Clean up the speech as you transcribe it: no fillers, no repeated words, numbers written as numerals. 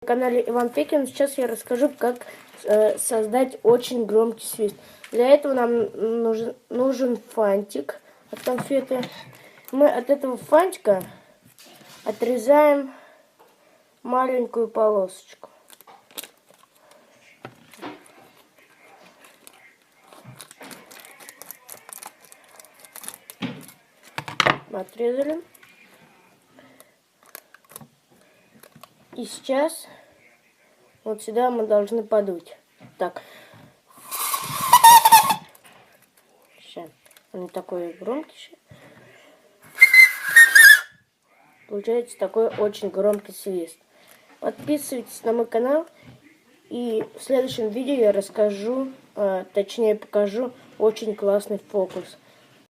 На канале Иван Пекин. Сейчас я расскажу, как создать очень громкий свист. Для этого нам нужен фантик от конфеты. Мы от этого фантика отрезаем маленькую полосочку. Отрезали. И сейчас вот сюда мы должны подуть. Так. Сейчас. Он не такой громкий. Получается такой очень громкий свист. Подписывайтесь на мой канал. И в следующем видео я расскажу, точнее покажу очень классный фокус.